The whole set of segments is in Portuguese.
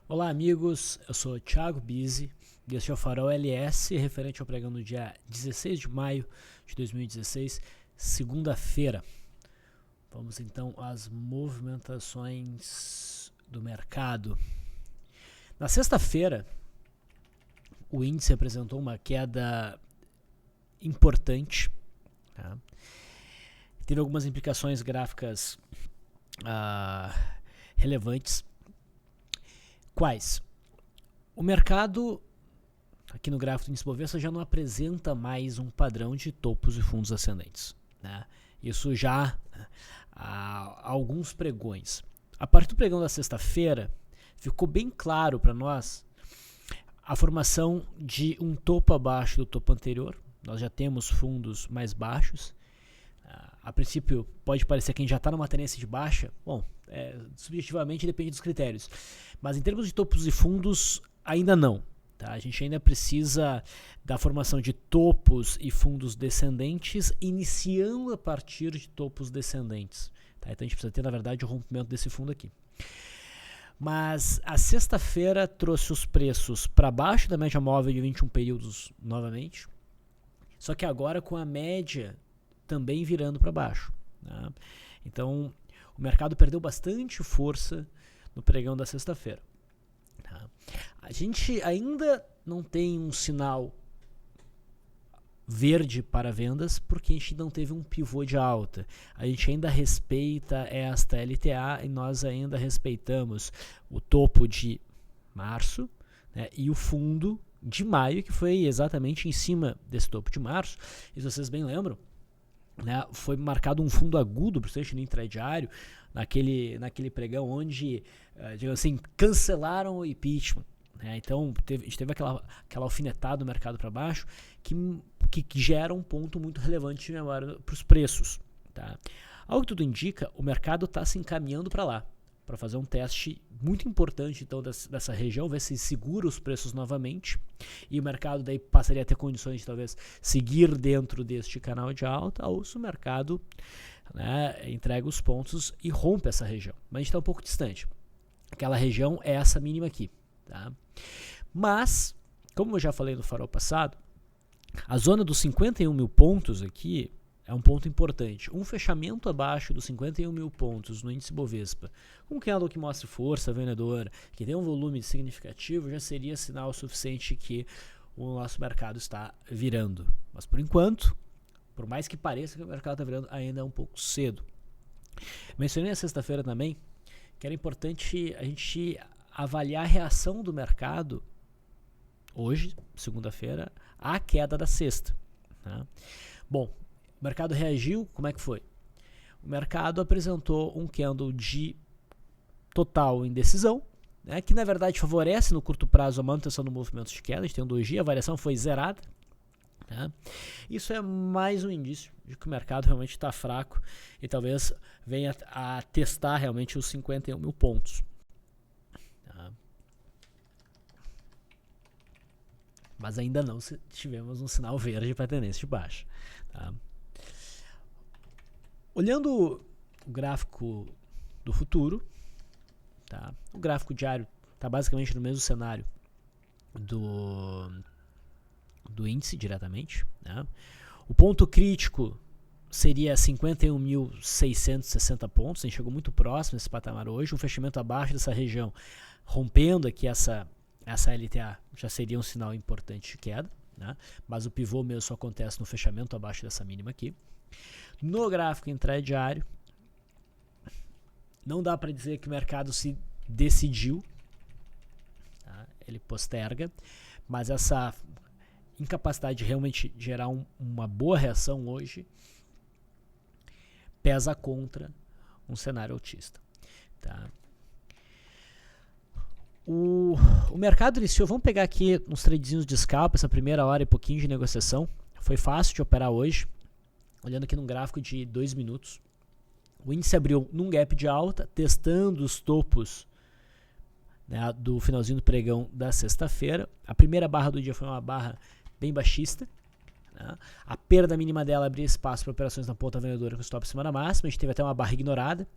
Olá amigos, eu sou Thiago Bizzi e este é o Farol LS referente ao pregão no dia 16 de maio de 2016, segunda-feira. Vamos então às movimentações do mercado. Na sexta-feira, o índice apresentou uma queda importante, tá? Teve algumas implicações gráficas relevantes. Quais? O mercado, aqui no gráfico do índice Bovespa, já não apresenta mais um padrão de topos e fundos ascendentes, né? Isso já há alguns pregões. A partir do pregão da sexta-feira, ficou bem claro para nós a formação de um topo abaixo do topo anterior. Nós já temos fundos mais baixos. A princípio, pode parecer que a gente já está numa tendência de baixa. Bom, subjetivamente depende dos critérios. Mas em termos de topos e fundos, ainda não. Tá? A gente ainda precisa da formação de topos e fundos descendentes, iniciando a partir de topos descendentes. Tá? Então a gente precisa ter, na verdade, o rompimento desse fundo aqui. Mas a sexta-feira trouxe os preços para baixo da média móvel de 21 períodos novamente. Só que agora com a média também virando para baixo, né? Então o mercado perdeu bastante força no pregão da sexta-feira, tá? A gente ainda não tem um sinal verde para vendas porque a gente não teve um pivô de alta. A gente ainda respeita esta LTA e nós ainda respeitamos o topo de março, né, e o fundo de maio, que foi exatamente em cima desse topo de março. E se vocês bem lembram, né, foi marcado um fundo agudo, principalmente no intradiário, naquele pregão onde, digamos assim, cancelaram o impeachment, né? Então a gente teve aquela alfinetada do mercado para baixo que gera um ponto muito relevante de memória para os preços, tá? Ao que tudo indica, o mercado está se encaminhando para lá, para fazer um teste muito importante então dessa região, ver se segura os preços novamente, e o mercado daí passaria a ter condições de talvez seguir dentro deste canal de alta, ou se o mercado, né, entrega os pontos e rompe essa região. Mas a gente está um pouco distante. Aquela região é essa mínima aqui, tá? Mas, como eu já falei no farol passado, a zona dos 51 mil pontos aqui é um ponto importante. Um fechamento abaixo dos 51 mil pontos no índice Bovespa, com um candle que mostre força vendedora, que tem um volume significativo, já seria sinal suficiente que o nosso mercado está virando. Mas por enquanto, por mais que pareça que o mercado está virando, ainda é um pouco cedo. Mencionei na sexta-feira também que era importante a gente avaliar a reação do mercado hoje, segunda-feira, à queda da sexta, né? Bom, o mercado reagiu, como é que foi? O mercado apresentou um candle de total indecisão, né, que na verdade favorece no curto prazo a manutenção do movimento de queda. A gente tem um doji, a variação foi zerada, né? Isso é mais um indício de que o mercado realmente está fraco e talvez venha a testar realmente os 51 mil pontos. Tá? Mas ainda não tivemos um sinal verde para tendência de baixa. Tá? Olhando o gráfico do futuro, tá? O gráfico diário está basicamente no mesmo cenário do índice diretamente, né? O ponto crítico seria 51.660 pontos. A gente chegou muito próximo desse patamar hoje. Um fechamento abaixo dessa região, rompendo aqui essa LTA, já seria um sinal importante de queda, né? Mas o pivô mesmo só acontece no fechamento abaixo dessa mínima aqui. No gráfico intradiário, não dá para dizer que o mercado se decidiu, tá? Ele posterga, mas essa incapacidade de realmente gerar uma boa reação hoje pesa contra um cenário altista, tá? O mercado iniciou, vamos pegar aqui uns tradezinhos de scalp, essa primeira hora e pouquinho de negociação. Foi fácil de operar hoje. Olhando aqui num gráfico de 2 minutos, o índice abriu num gap de alta, testando os topos, né, do finalzinho do pregão da sexta-feira. A primeira barra do dia foi uma barra bem baixista, né? A perda mínima dela abria espaço para operações na ponta vendedora com stop acima da máxima. A gente teve até uma barra ignorada.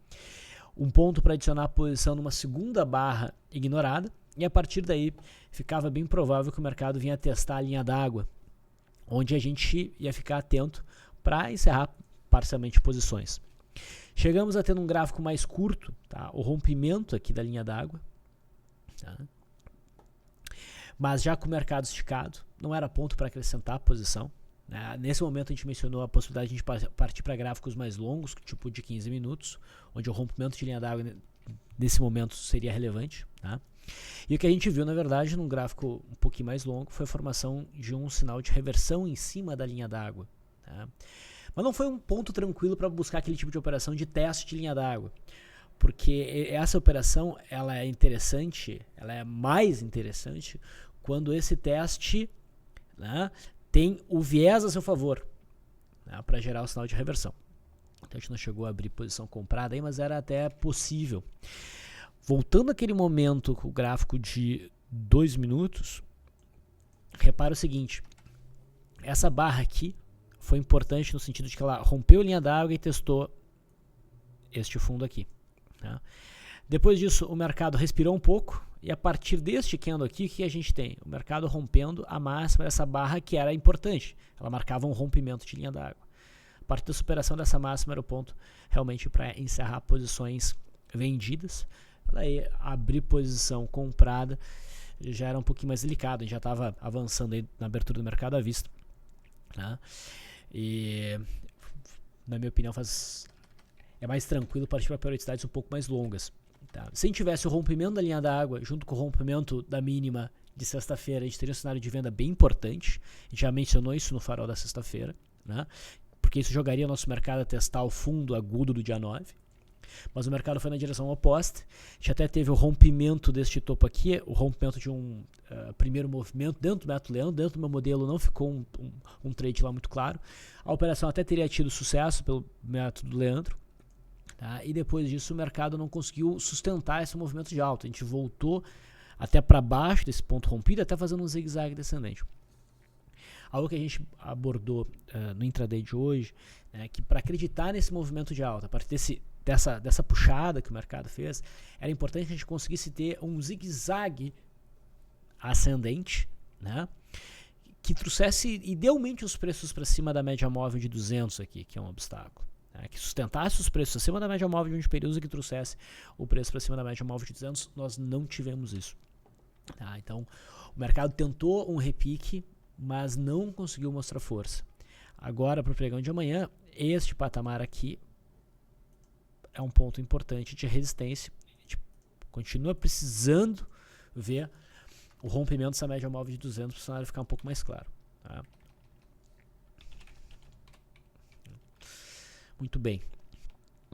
Um ponto para adicionar a posição numa segunda barra ignorada. e a partir daí ficava bem provável que o mercado vinha testar a linha d'água, onde a gente ia ficar atento para encerrar parcialmente posições. Chegamos a ter um gráfico mais curto, tá? O rompimento aqui da linha d'água, tá? Mas já com o mercado esticado, não era ponto para acrescentar a posição. Nesse momento a gente mencionou a possibilidade de a gente partir para gráficos mais longos, tipo de 15 minutos, onde o rompimento de linha d'água nesse momento seria relevante, tá? E o que a gente viu, na verdade, num gráfico um pouquinho mais longo, foi a formação de um sinal de reversão em cima da linha d'água, tá? Mas não foi um ponto tranquilo para buscar aquele tipo de operação de teste de linha d'água, porque essa operação ela é interessante, ela é mais interessante quando esse teste, né, tem o viés a seu favor, né, para gerar o sinal de reversão. Então a gente não chegou a abrir posição comprada aí, mas era até possível. Voltando àquele momento com o gráfico de 2 minutos, repara o seguinte, essa barra aqui foi importante no sentido de que ela rompeu a linha d'água e testou este fundo aqui, tá? Depois disso o mercado respirou um pouco e a partir deste candle aqui, o que a gente tem? O mercado rompendo a máxima dessa barra que era importante, ela marcava um rompimento de linha d'água. A partir da superação dessa máxima era o ponto realmente para encerrar posições vendidas. Daí abrir posição comprada já era um pouquinho mais delicado, a gente já estava avançando aí na abertura do mercado à vista, tá? E na minha opinião é mais tranquilo partir para periodicidades um pouco mais longas, tá? Se a gente tivesse o rompimento da linha d'água junto com o rompimento da mínima de sexta-feira, a gente teria um cenário de venda bem importante. A gente já mencionou isso no farol da sexta-feira, né? Porque isso jogaria o nosso mercado a testar o fundo agudo do dia 9. Mas o mercado foi na direção oposta. A gente até teve o rompimento deste topo aqui, o rompimento de um primeiro movimento dentro do método Leão. Dentro do meu modelo não ficou um trade lá muito claro. A operação até teria tido sucesso pelo método Leandro, tá? E depois disso o mercado não conseguiu sustentar esse movimento de alta. A gente voltou até para baixo desse ponto rompido, até fazendo um zigue-zague descendente. Algo que a gente abordou no intraday de hoje, que para acreditar nesse movimento de alta, a partir dessa puxada que o mercado fez, era importante que a gente conseguisse ter um zigue-zague ascendente, né, que trouxesse idealmente os preços para cima da média móvel de 200 aqui, que é um obstáculo, né, que sustentasse os preços acima da média móvel de um período e que trouxesse o preço para cima da média móvel de 200. Nós não tivemos isso, tá? Então o mercado tentou um repique, mas não conseguiu mostrar força. Agora para o pregão de amanhã, este patamar aqui é um ponto importante de resistência. A gente continua precisando ver o rompimento dessa média móvel de 200 para o cenário ficar um pouco mais claro, tá? Muito bem.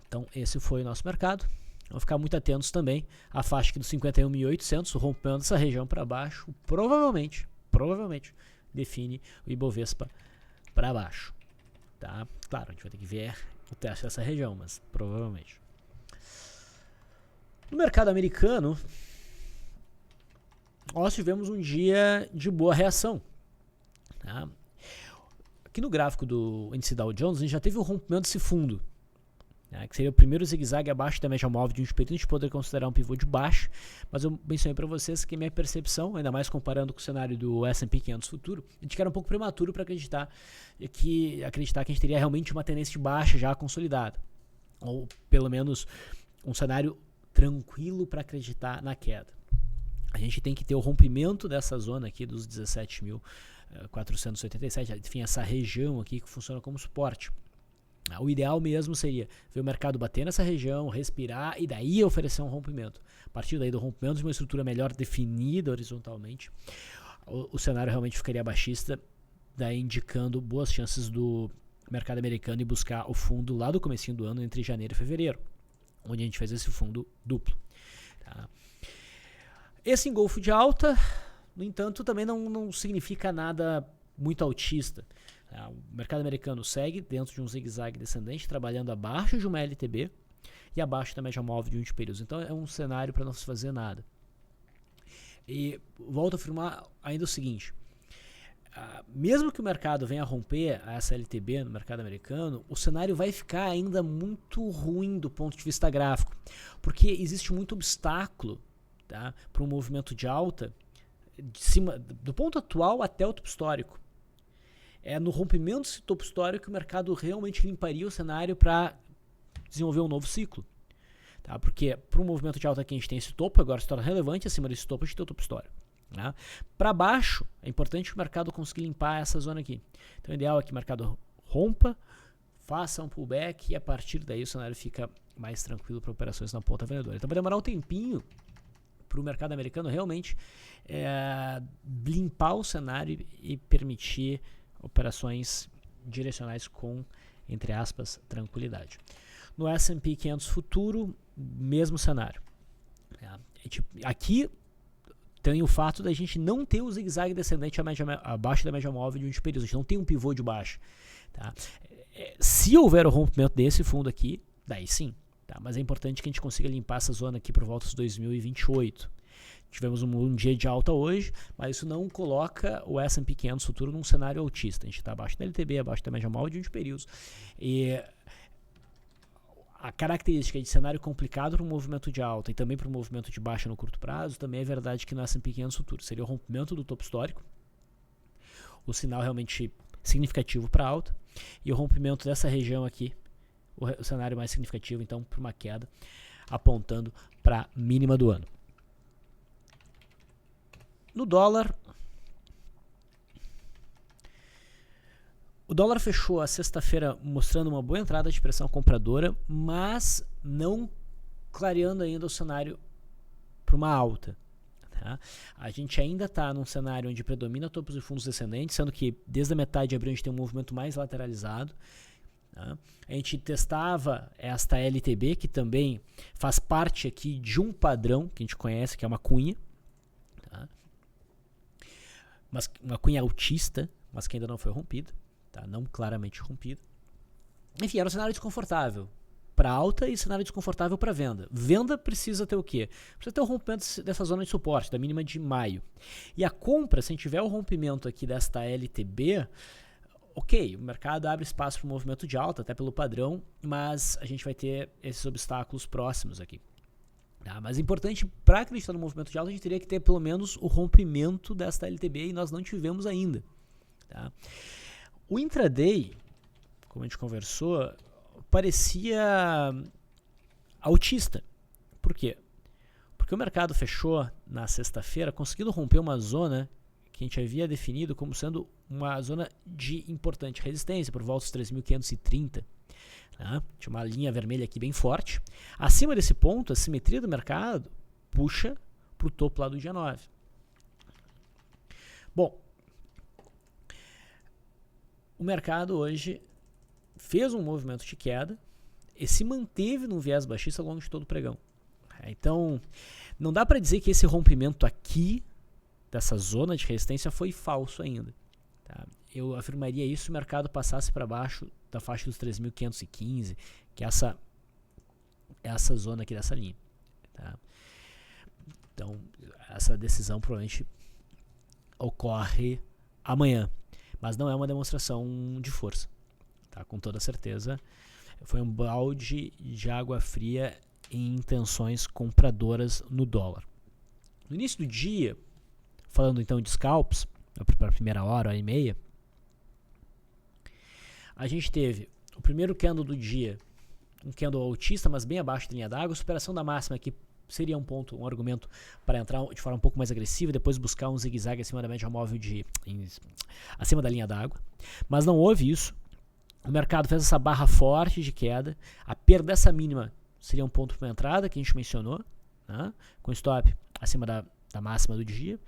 Então esse foi o nosso mercado. Vamos ficar muito atentos também à faixa aqui dos 51.800, o rompimento dessa região para baixo, provavelmente define o Ibovespa para baixo, tá? Claro, a gente vai ter que ver o teste dessa região, mas provavelmente. No mercado americano, nós tivemos um dia de boa reação, tá? Aqui no gráfico do índice Dow Jones, a gente já teve o rompimento desse fundo, né, que seria o primeiro zigue-zague abaixo da média móvel de um período. A gente poderia considerar um pivô de baixo, mas eu mencionei para vocês que minha percepção, ainda mais comparando com o cenário do S&P 500 futuro, a gente era um pouco prematuro para acreditar que a gente teria realmente uma tendência de baixa já consolidada, ou pelo menos um cenário tranquilo para acreditar na queda. A gente tem que ter o rompimento dessa zona aqui dos 17.487, enfim, essa região aqui que funciona como suporte. O ideal mesmo seria ver o mercado bater nessa região, respirar e daí oferecer um rompimento. A partir daí do rompimento de uma estrutura melhor definida horizontalmente, o cenário realmente ficaria baixista, daí indicando boas chances do mercado americano e buscar o fundo lá do comecinho do ano, entre janeiro e fevereiro, onde a gente fez esse fundo duplo, tá? Esse engolfo de alta, no entanto, também não significa nada muito altista. O mercado americano segue dentro de um zigue-zague descendente, trabalhando abaixo de uma LTB e abaixo da média móvel de 20 períodos. Então é um cenário para não se fazer nada. E volto a afirmar ainda o seguinte, mesmo que o mercado venha a romper essa LTB no mercado americano, o cenário vai ficar ainda muito ruim do ponto de vista gráfico, porque existe muito obstáculo tá, para um movimento de alta de cima, do ponto atual até o topo histórico. É no rompimento desse topo histórico que o mercado realmente limparia o cenário para desenvolver um novo ciclo. Tá? Porque para um movimento de alta aqui a gente tem esse topo, agora se torna relevante, acima desse topo a gente tem o topo histórico. Tá? Para baixo, é importante que o mercado consiga limpar essa zona aqui. Então o ideal é que o mercado rompa, faça um pullback e a partir daí o cenário fica mais tranquilo para operações na ponta vendedora. Então vai demorar um tempinho para o mercado americano realmente limpar o cenário e permitir operações direcionais com, entre aspas, tranquilidade. No S&P 500 futuro, mesmo cenário. Aqui tem o fato da gente não ter o zigue-zague descendente abaixo da média móvel de um período. A gente não tem um pivô de baixa. Tá? Se houver o rompimento desse fundo aqui, daí sim. Tá? Mas é importante que a gente consiga limpar essa zona aqui por volta de 2028. Tivemos um dia de alta hoje, mas isso não coloca o S&P 500 futuro num cenário altista. A gente está abaixo da LTB, abaixo da média móvel de 20 períodos. E a característica de cenário complicado para um movimento de alta e também para um movimento de baixa no curto prazo, também é verdade que no S&P 500 futuro seria o rompimento do topo histórico, o sinal realmente significativo para alta, e o rompimento dessa região aqui, o cenário mais significativo, então, para uma queda, apontando para a mínima do ano. No dólar, o dólar fechou a sexta-feira mostrando uma boa entrada de pressão compradora, mas não clareando ainda o cenário para uma alta. Tá? A gente ainda está num cenário onde predomina topos e fundos descendentes, sendo que desde a metade de abril a gente tem um movimento mais lateralizado. Tá? A gente testava esta LTB, que também faz parte aqui de um padrão que a gente conhece, que é uma cunha. Tá? Mas uma cunha altista, mas que ainda não foi rompida. Tá? Não claramente rompida. Enfim, era um cenário desconfortável para alta e cenário desconfortável para venda. Venda precisa ter o quê? Precisa ter o rompimento dessa zona de suporte, da mínima de maio. E a compra, se a gente tiver o rompimento aqui desta LTB, ok, o mercado abre espaço para o movimento de alta, até pelo padrão, mas a gente vai ter esses obstáculos próximos aqui. Tá? Mas é importante, para acreditar no movimento de alta, a gente teria que ter pelo menos o rompimento desta LTB e nós não tivemos ainda. Tá? O intraday, como a gente conversou, parecia altista. Por quê? Porque o mercado fechou na sexta-feira conseguindo romper uma zona que a gente havia definido como sendo uma zona de importante resistência, por volta dos 3.530. Tá? Tinha uma linha vermelha aqui bem forte. Acima desse ponto, a simetria do mercado puxa para o topo lá do dia 9. Bom, o mercado hoje fez um movimento de queda e se manteve num viés baixista ao longo de todo o pregão. Então, não dá para dizer que esse rompimento aqui, dessa zona de resistência, foi falso ainda. Tá? Eu afirmaria isso se o mercado passasse para baixo da faixa dos 3.515, que é essa zona aqui dessa linha. Tá? Então, essa decisão provavelmente ocorre amanhã, mas não é uma demonstração de força. Tá? Com toda certeza, foi um balde de água fria em intenções compradoras no dólar. No início do dia, falando então de scalps, para a primeira hora e meia, a gente teve o primeiro candle do dia, um candle altista, mas bem abaixo da linha d'água, superação da máxima, que seria um argumento para entrar de forma um pouco mais agressiva, depois buscar um zigue-zague acima da média móvel acima da linha d'água. Mas não houve isso. O mercado fez essa barra forte de queda. A perda dessa mínima seria um ponto para uma entrada, que a gente mencionou, né? Com stop acima da máxima do dia.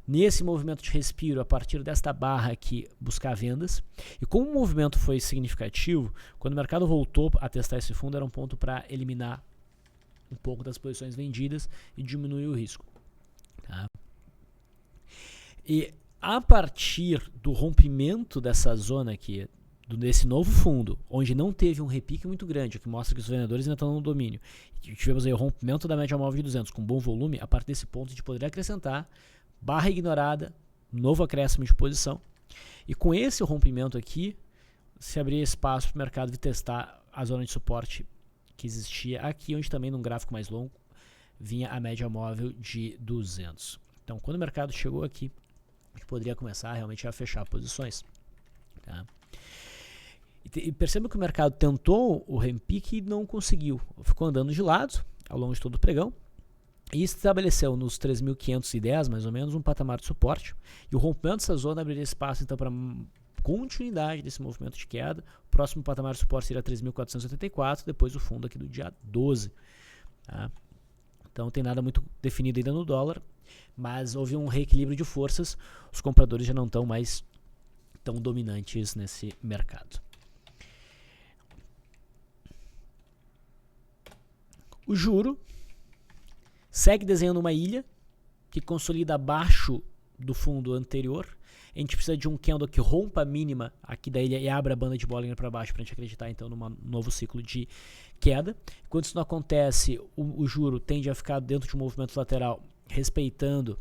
Nesse movimento de respiro, a partir desta barra aqui, buscar vendas. E como o movimento foi significativo, quando o mercado voltou a testar esse fundo, era um ponto para eliminar um pouco das posições vendidas e diminuir o risco. Tá? E a partir do rompimento dessa zona aqui, desse novo fundo, onde não teve um repique muito grande, o que mostra que os vendedores ainda estão no domínio, e tivemos aí o rompimento da média móvel de 200 com bom volume, a partir desse ponto a gente poderia acrescentar barra ignorada, novo acréscimo de posição, e com esse rompimento aqui, se abrir espaço para o mercado de testar a zona de suporte que existia aqui, onde também num gráfico mais longo vinha a média móvel de 200. Então, quando o mercado chegou aqui, a gente poderia começar realmente a fechar posições. Tá? E perceba que o mercado tentou o repique e não conseguiu. Ficou andando de lado ao longo de todo o pregão e estabeleceu nos 3.510, mais ou menos, um patamar de suporte. E o rompimento dessa zona abriria espaço então para continuidade desse movimento de queda. O próximo patamar de suporte seria 3.484, depois o fundo aqui do dia 12. Tá? Então não tem nada muito definido ainda no dólar, mas houve um reequilíbrio de forças. Os compradores já não estão mais tão dominantes nesse mercado. O juro segue desenhando uma ilha que consolida abaixo do fundo anterior. A gente precisa de um candle que rompa a mínima aqui da ilha e abra a banda de Bollinger para baixo para a gente acreditar então num novo ciclo de queda. Quando isso não acontece, o juro tende a ficar dentro de um movimento lateral, respeitando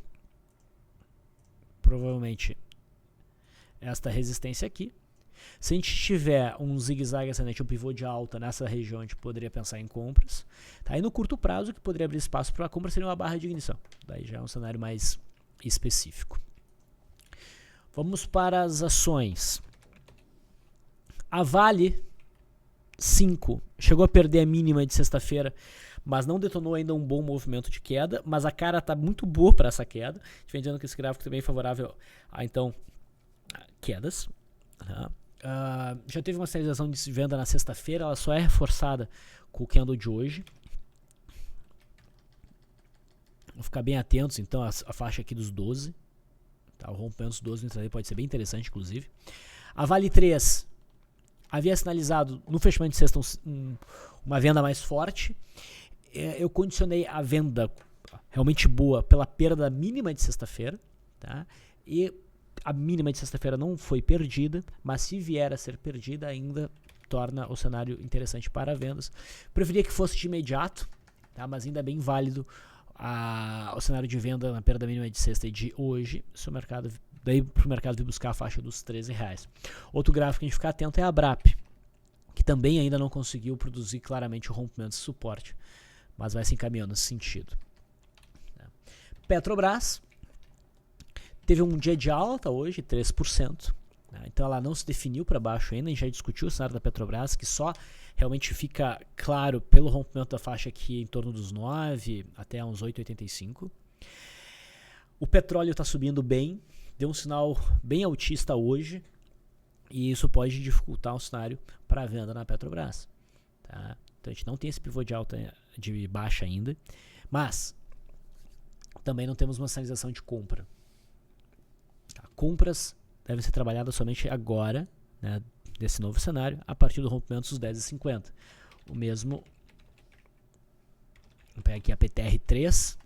provavelmente esta resistência aqui. Se a gente tiver um zigue-zague ascendente, um pivô de alta nessa região, a gente poderia pensar em compras. Tá? E no curto prazo, o que poderia abrir espaço para a compra seria uma barra de ignição. Daí já é um cenário mais específico. Vamos para as ações. A Vale 5 chegou a perder a mínima de sexta-feira, mas não detonou ainda um bom movimento de queda, mas a cara está muito boa para essa queda. Defendendo que esse gráfico também é favorável a então quedas. Tá? Já teve uma sinalização de venda na sexta-feira, ela só é reforçada com o candle de hoje. Vamos ficar bem atentos então a faixa aqui dos 12. Tá? O rompimento dos 12 no intraday pode ser bem interessante, inclusive. A Vale 3 havia sinalizado no fechamento de sexta uma venda mais forte. Eu condicionei a venda realmente boa pela perda mínima de sexta-feira. Tá? E a mínima de sexta-feira não foi perdida, mas se vier a ser perdida, ainda torna o cenário interessante para vendas. Preferia que fosse de imediato, tá? Mas ainda bem válido o cenário de venda na perda mínima de sexta e de hoje, se o mercado, daí para o mercado vir buscar a faixa dos R$13. Outro gráfico que a gente ficar atento é a Abrap, que também ainda não conseguiu produzir claramente o rompimento de suporte, mas vai se encaminhando nesse sentido. Petrobras teve um dia de alta hoje, 3%. Então ela não se definiu para baixo ainda. A gente já discutiu o cenário da Petrobras, que só realmente fica claro pelo rompimento da faixa aqui em torno dos 9 até uns 8,85. O petróleo está subindo bem, deu um sinal bem altista hoje, e isso pode dificultar o cenário para a venda na Petrobras. Tá? Então a gente não tem esse pivô de alta, de baixa ainda, mas também não temos uma sinalização de compra. Compras devem ser trabalhadas somente agora, né, desse novo cenário, a partir do rompimento dos 10,50. O mesmo, vou pegar aqui a PTR3,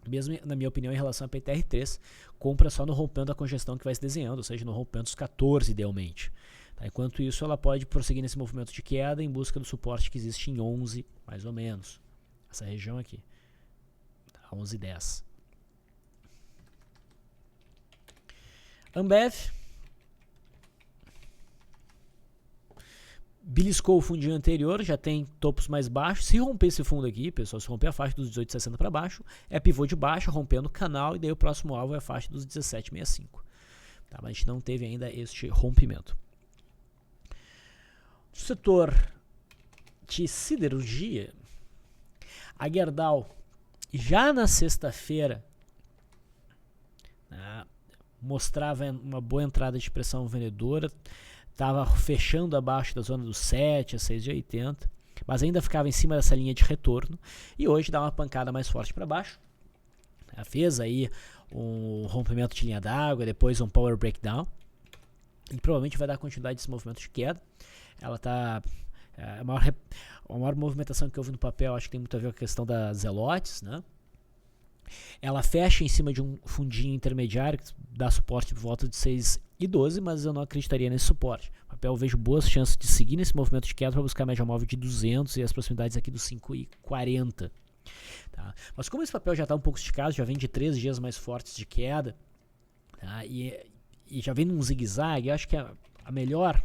mesmo na minha opinião em relação a PTR3, compra só no rompimento da congestão que vai se desenhando, ou seja, no rompimento dos 14 idealmente. Tá? Enquanto isso, ela pode prosseguir nesse movimento de queda em busca do suporte que existe em 11, mais ou menos. Essa região aqui, tá? 11,10. Ambev beliscou o fundinho anterior, já tem topos mais baixos. Se romper esse fundo aqui, pessoal, se romper a faixa dos 18,60 para baixo, é pivô de baixa, rompendo o canal, e daí o próximo alvo é a faixa dos 17,65. Tá, mas a gente não teve ainda este rompimento. No setor de siderurgia, a Gerdau, já na sexta-feira, mostrava uma boa entrada de pressão vendedora, estava fechando abaixo da zona dos 7 a 6,80, mas ainda ficava em cima dessa linha de retorno, e hoje dá uma pancada mais forte para baixo. Ela fez aí um rompimento de linha d'água, depois um power breakdown, e provavelmente vai dar continuidade desse movimento de queda. Ela está a maior movimentação que houve no papel, acho que tem muito a ver com a questão das zelotes, né? Ela fecha em cima de um fundinho intermediário que dá suporte por volta de 6,12, mas eu não acreditaria nesse suporte. O papel, eu vejo boas chances de seguir nesse movimento de queda para buscar a média móvel de 200 e as proximidades aqui dos 5,40. Tá? Mas como esse papel já está um pouco esticado, já vem de 3 dias mais fortes de queda, tá? e já vem num zigue-zague, eu acho que a melhor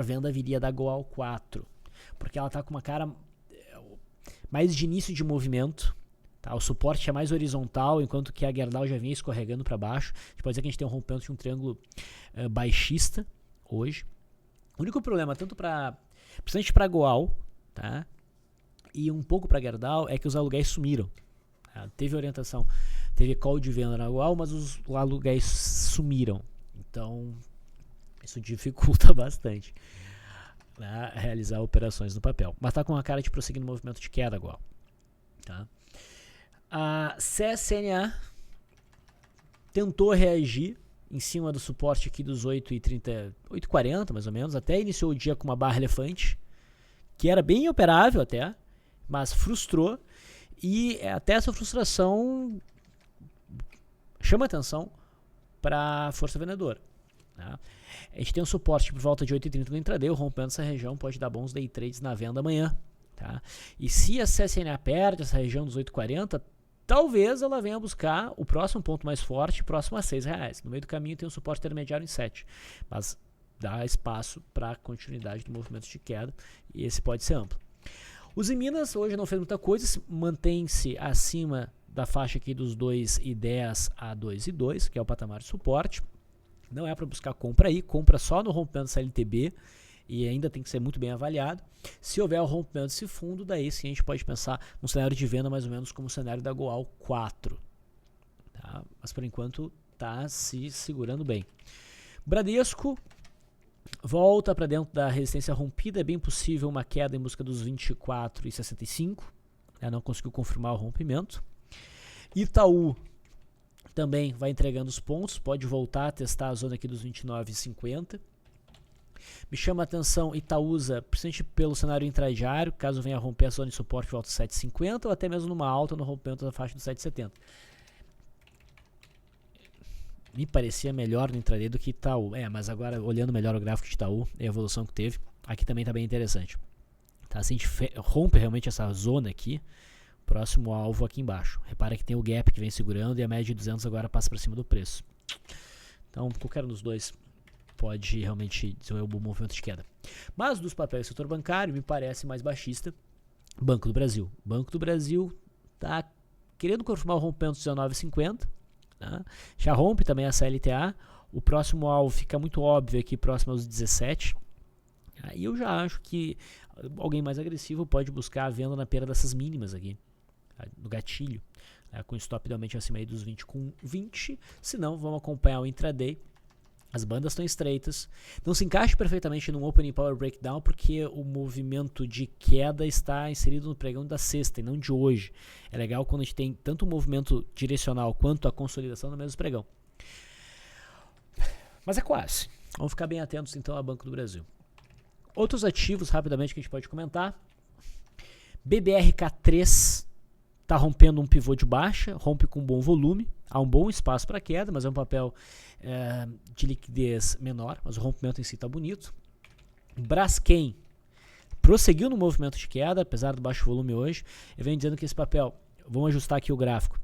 venda viria da Goal 4, porque ela está com uma cara mais de início de movimento. Tá? O suporte é mais horizontal, enquanto que a Gerdau já vinha escorregando para baixo. A gente pode dizer que a gente tem um rompimento de um triângulo baixista hoje. O único problema, principalmente para Goal, tá? E um pouco para Gerdau, é que os aluguéis sumiram. Tá? Teve orientação, teve call de venda na Goal, mas os aluguéis sumiram. Então, isso dificulta bastante, né, realizar operações no papel. Mas está com a cara de prosseguir no movimento de queda Goal. Tá? A CSNA tentou reagir em cima do suporte aqui dos 8,30, 8,40 mais ou menos, até iniciou o dia com uma barra elefante, que era bem operável até, mas frustrou, e até essa frustração chama atenção para a força vendedora. Tá? A gente tem um suporte por volta de 8,30 no intraday, o rompendo essa região pode dar bons day trades na venda amanhã. Tá? E se a CSNA perde essa região dos 8,40, talvez ela venha buscar o próximo ponto mais forte, próximo a R$6. No meio do caminho tem um suporte intermediário em 7, mas dá espaço para continuidade do movimento de queda, e esse pode ser amplo. Os em Minas hoje não fez muita coisa, mantém-se acima da faixa aqui dos 2,10 a 2,2, que é o patamar de suporte. Não é para buscar compra aí, compra só no rompimento dessa LTB, e ainda tem que ser muito bem avaliado. Se houver o rompimento desse fundo, daí sim a gente pode pensar num cenário de venda mais ou menos como o cenário da Goal 4. Tá? Mas por enquanto está se segurando bem. Bradesco volta para dentro da resistência rompida, é bem possível uma queda em busca dos 24,65. Não conseguiu confirmar o rompimento. Itaú também vai entregando os pontos, pode voltar a testar a zona aqui dos 29,50. Me chama a atenção Itaúsa, principalmente pelo cenário intradiário, caso venha a romper a zona de suporte de volta de 7,50 ou até mesmo numa alta no rompimento da faixa dos 7,70. Me parecia melhor no intraday do que Itaú. Mas agora olhando melhor o gráfico de Itaú, a evolução que teve, aqui também está bem interessante. Tá? Se a gente rompe realmente essa zona aqui, próximo alvo aqui embaixo. Repara que tem o gap que vem segurando e a média de 200 agora passa para cima do preço. Então, qualquer um dos dois pode realmente desenvolver um bom movimento de queda. Mas dos papéis do setor bancário, me parece mais baixista Banco do Brasil. Banco do Brasil está querendo confirmar o rompimento dos 19,50. Tá? Já rompe também a CLTA. O próximo alvo fica muito óbvio aqui, próximo aos 17. E eu já acho que alguém mais agressivo pode buscar a venda na perda dessas mínimas aqui, tá? No gatilho, com stop idealmente acima aí dos 20 com 20. Se não, vamos acompanhar o intraday. As bandas estão estreitas, não se encaixa perfeitamente num Opening Power Breakdown porque o movimento de queda está inserido no pregão da sexta e não de hoje. É legal quando a gente tem tanto o movimento direcional quanto a consolidação no mesmo pregão. Mas é quase. Vamos ficar bem atentos então ao Banco do Brasil. Outros ativos, rapidamente, que a gente pode comentar. BBRK3 está rompendo um pivô de baixa, rompe com bom volume. Há um bom espaço para queda, mas é um papel de liquidez menor, mas o rompimento em si está bonito. Braskem prosseguiu no movimento de queda, apesar do baixo volume hoje. Eu venho dizendo que esse papel, vamos ajustar aqui o gráfico,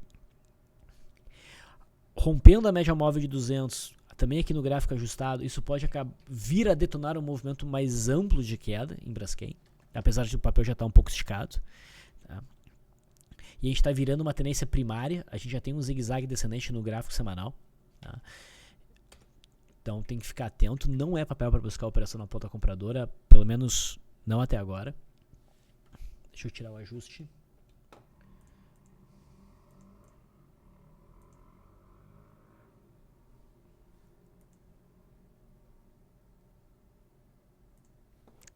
rompendo a média móvel de 200, também aqui no gráfico ajustado, isso pode vir a detonar um movimento mais amplo de queda em Braskem, apesar de o papel já estar um pouco esticado. Tá? E a gente está virando uma tendência primária, a gente já tem um zigue-zague descendente no gráfico semanal. Tá? Então tem que ficar atento, não é papel para buscar a operação na ponta compradora, pelo menos não até agora. Deixa eu tirar o ajuste.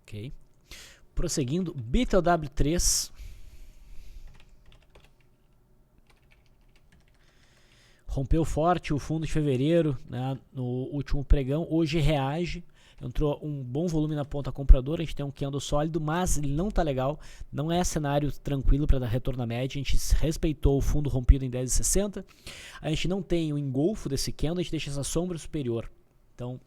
Ok. Prosseguindo, BTW3. Rompeu forte o fundo de fevereiro, né, no último pregão, hoje reage, entrou um bom volume na ponta compradora, a gente tem um candle sólido, mas ele não está legal, não é cenário tranquilo para dar retorno à média, a gente respeitou o fundo rompido em 10,60, a gente não tem o engolfo desse candle, a gente deixa essa sombra superior, então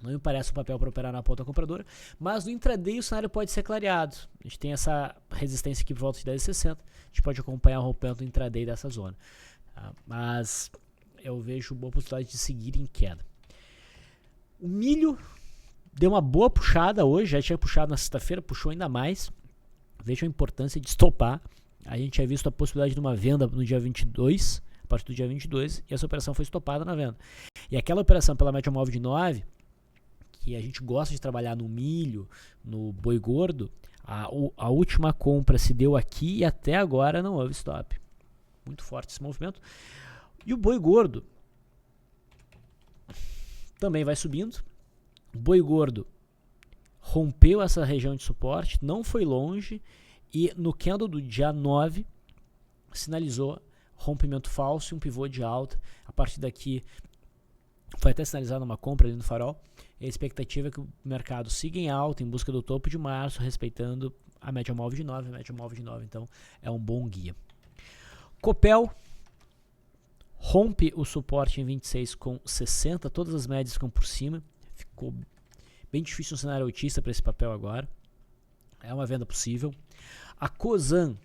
não me parece um papel para operar na ponta compradora, mas no intraday o cenário pode ser clareado, a gente tem essa resistência aqui por volta de 10,60, a gente pode acompanhar o rompimento do intraday dessa zona. Mas eu vejo boa possibilidade de seguir em queda. O milho deu uma boa puxada hoje, já tinha puxado na sexta-feira, puxou ainda mais. Veja a importância de estopar. A gente tinha visto a possibilidade de uma venda no dia 22, a partir do dia 22, e essa operação foi estopada na venda. E aquela operação pela média móvel de 9, que a gente gosta de trabalhar no milho, no boi gordo, a última compra se deu aqui e até agora não houve stop. Muito forte esse movimento. E o boi gordo também vai subindo. O boi gordo rompeu essa região de suporte, não foi longe, e no candle do dia 9 sinalizou rompimento falso e um pivô de alta. A partir daqui foi até sinalizada uma compra ali no farol. E a expectativa é que o mercado siga em alta em busca do topo de março, respeitando a média móvel de 9. A média móvel de 9 então é um bom guia. Copel rompe o suporte em 26,60, todas as médias ficam por cima. Ficou bem difícil um cenário altista para esse papel agora. É uma venda possível. A Cosan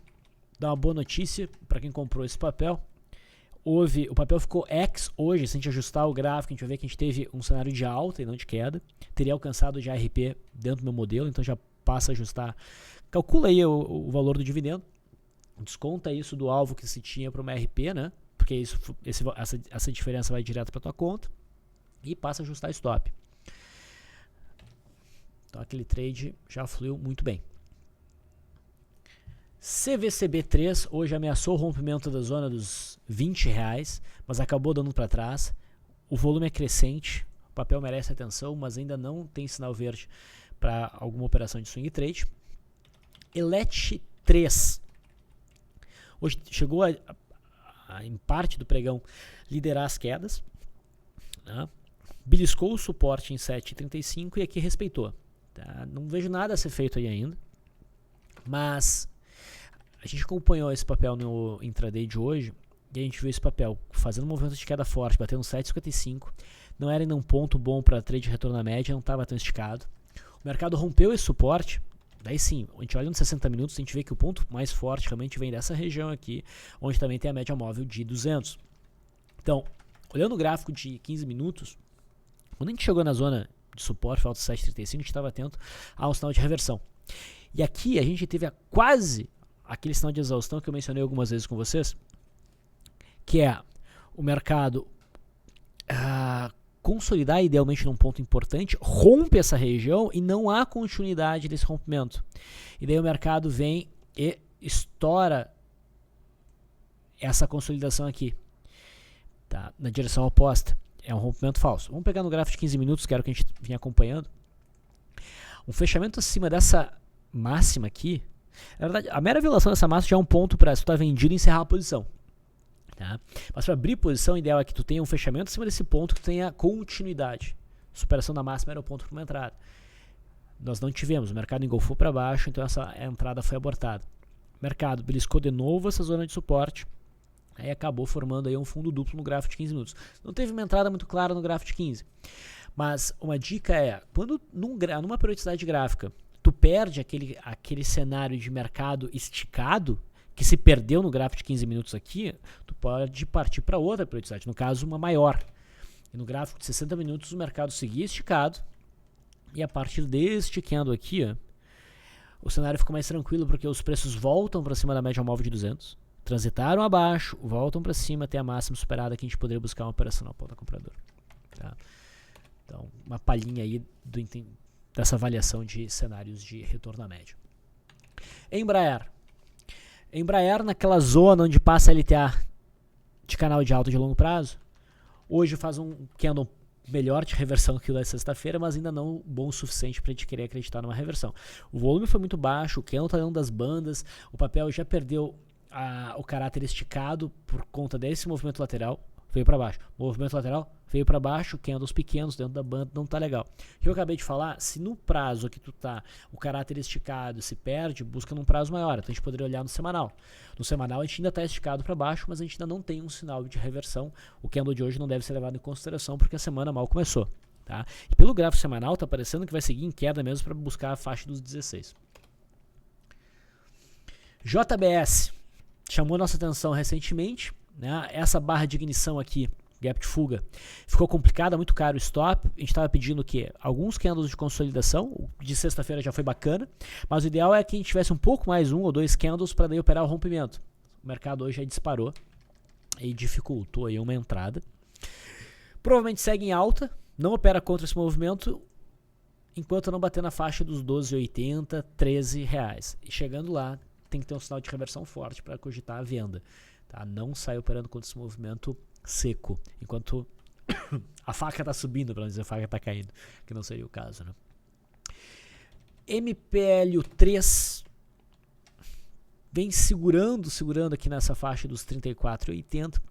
dá uma boa notícia para quem comprou esse papel. O papel ficou X hoje, se a gente ajustar o gráfico, a gente vai ver que a gente teve um cenário de alta e não de queda. Teria alcançado já RP dentro do meu modelo, então já passa a ajustar. Calcula aí o valor do dividendo, desconta isso do alvo que se tinha para uma RP, né? Porque essa diferença vai direto para tua conta e passa a ajustar stop. Então aquele trade já fluiu muito bem. CVCB3 hoje ameaçou o rompimento da zona dos R$20, mas acabou dando para trás. O volume é crescente, o papel merece atenção, mas ainda não tem sinal verde para alguma operação de swing trade. Elet 3 hoje chegou em parte do pregão liderar as quedas, né? Beliscou o suporte em 7,35 e aqui respeitou. Tá? Não vejo nada a ser feito aí ainda, mas a gente acompanhou esse papel no intraday de hoje e a gente viu esse papel fazendo um movimento de queda forte, batendo 7,55. Não era ainda um ponto bom para trade de retorno à média, não estava tão esticado. O mercado rompeu esse suporte. Daí sim, a gente olha nos 60 minutos, a gente vê que o ponto mais forte realmente vem dessa região aqui, onde também tem a média móvel de 200. Então, olhando o gráfico de 15 minutos, quando a gente chegou na zona de suporte, falta 7,35, a gente estava atento a um sinal de reversão. E aqui a gente teve quase aquele sinal de exaustão que eu mencionei algumas vezes com vocês, que é o mercado consolidar idealmente num ponto importante, rompe essa região e não há continuidade desse rompimento. E daí o mercado vem e estoura essa consolidação aqui, tá? Na direção oposta. É um rompimento falso. Vamos pegar no gráfico de 15 minutos, que era o que a gente vinha acompanhando. Um fechamento acima dessa máxima aqui, na verdade, a mera violação dessa máxima já é um ponto para se tu está vendido encerrar a posição. Tá? Mas para abrir posição, o ideal é que tu tenha um fechamento acima desse ponto, que tu tenha continuidade. Superação da máxima era o ponto para uma entrada. Nós não tivemos, o mercado engolfou para baixo, então essa entrada foi abortada. O mercado beliscou de novo essa zona de suporte, aí acabou formando aí um fundo duplo no gráfico de 15 minutos. Não teve uma entrada muito clara no gráfico de 15. Mas uma dica é, quando numa periodicidade gráfica, tu perde aquele cenário de mercado esticado, que se perdeu no gráfico de 15 minutos aqui, tu pode partir para outra periodicidade, no caso uma maior. E no gráfico de 60 minutos o mercado seguia esticado, e a partir deste candle aqui, ó, o cenário ficou mais tranquilo, porque os preços voltam para cima da média móvel de 200, transitaram abaixo, voltam para cima até a máxima superada, que a gente poderia buscar uma operação na ponta compradora. Tá? Então, uma palhinha aí dessa avaliação de cenários de retorno à média. Embraer, naquela zona onde passa a LTA de canal de alta de longo prazo, hoje faz um candle melhor de reversão que o da sexta-feira, mas ainda não bom o suficiente para a gente querer acreditar numa reversão. O volume foi muito baixo, o candle está dentro das bandas, o papel já perdeu o caráter esticado por conta desse movimento lateral, veio para baixo. O movimento lateral veio para baixo, candles pequenos dentro da banda, não tá legal. O que eu acabei de falar, se no prazo que tu tá, o caráter esticado se perde, busca num prazo maior. Então a gente poderia olhar no semanal. No semanal a gente ainda está esticado para baixo, mas a gente ainda não tem um sinal de reversão. O candle de hoje não deve ser levado em consideração porque a semana mal começou. Tá? E pelo gráfico semanal tá parecendo que vai seguir em queda mesmo para buscar a faixa dos 16. JBS chamou nossa atenção recentemente, né? Essa barra de ignição aqui gap de fuga. Ficou complicado, muito caro o stop. A gente estava pedindo o quê? Alguns candles de consolidação. O de sexta-feira já foi bacana, mas o ideal é que a gente tivesse um pouco mais 1 ou 2 candles para daí operar o rompimento. O mercado hoje já disparou e dificultou aí uma entrada. Provavelmente segue em alta, não opera contra esse movimento enquanto não bater na faixa dos 12,80, 13 reais. E chegando lá, tem que ter um sinal de reversão forte para cogitar a venda. Tá? Não sai operando contra esse movimento seco, enquanto a faca está subindo, para não dizer a faca está caindo, que não seria o caso. Né? MPLU3 vem segurando aqui nessa faixa dos 34,80.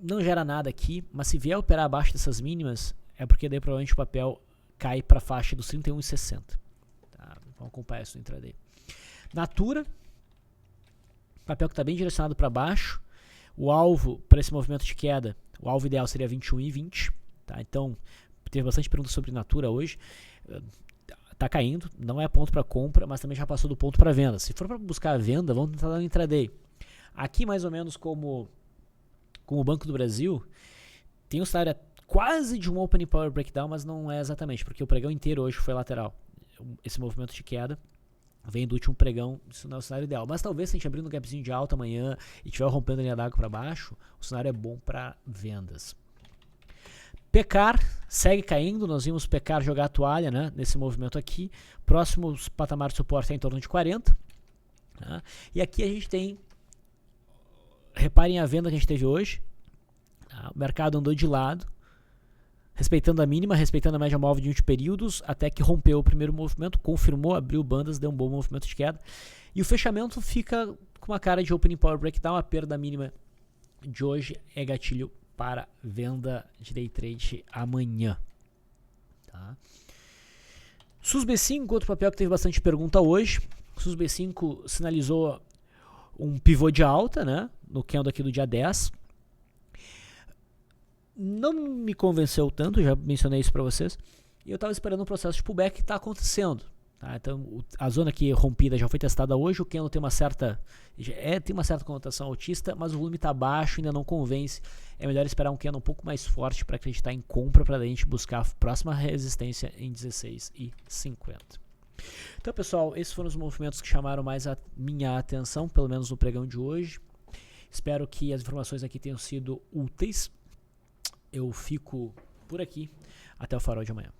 Não gera nada aqui, mas se vier operar abaixo dessas mínimas, é porque daí provavelmente o papel cai para a faixa dos 31,60. Tá? Vamos acompanhar isso no intraday. Natura, papel que está bem direcionado para baixo. O alvo para esse movimento de queda, o alvo ideal seria 21,20. Tá? Então, teve bastante perguntas sobre Natura hoje. Está caindo, não é ponto para compra, mas também já passou do ponto para venda. Se for para buscar a venda, vamos tentar no intraday. Aqui, mais ou menos como o Banco do Brasil, tem um cenário quase de um opening power breakdown, mas não é exatamente, porque o pregão inteiro hoje foi lateral. Esse movimento de queda vem do último pregão, isso não é o cenário ideal. Mas talvez se a gente abrir um gapzinho de alta amanhã e estiver rompendo a linha d'água para baixo, o cenário é bom para vendas. Pecar segue caindo, nós vimos o Pecar jogar a toalha, né, nesse movimento aqui. Próximo patamar de suporte é em torno de 40. Tá? E aqui a gente tem, reparem a venda que a gente teve hoje. Tá? O mercado andou de lado, respeitando a mínima, respeitando a média móvel de 20 períodos, até que rompeu o primeiro movimento, confirmou, abriu bandas, deu um bom movimento de queda. E o fechamento fica com uma cara de opening power breakdown. A perda mínima de hoje é gatilho para venda de day trade amanhã. Tá? SUSB5, outro papel que teve bastante pergunta hoje. SUSB5 sinalizou um pivô de alta, né, no candle aqui do dia 10. Não me convenceu tanto, já mencionei isso para vocês. E eu estava esperando um processo de pullback que está acontecendo. Tá? Então, a zona aqui rompida já foi testada hoje. O candle tem uma certa conotação altista, mas o volume está baixo, ainda não convence. É melhor esperar um candle um pouco mais forte para acreditar em compra, para a gente buscar a próxima resistência em 16,50. Então, pessoal, esses foram os movimentos que chamaram mais a minha atenção, pelo menos no pregão de hoje. Espero que as informações aqui tenham sido úteis. Eu fico por aqui. Até o farol de amanhã.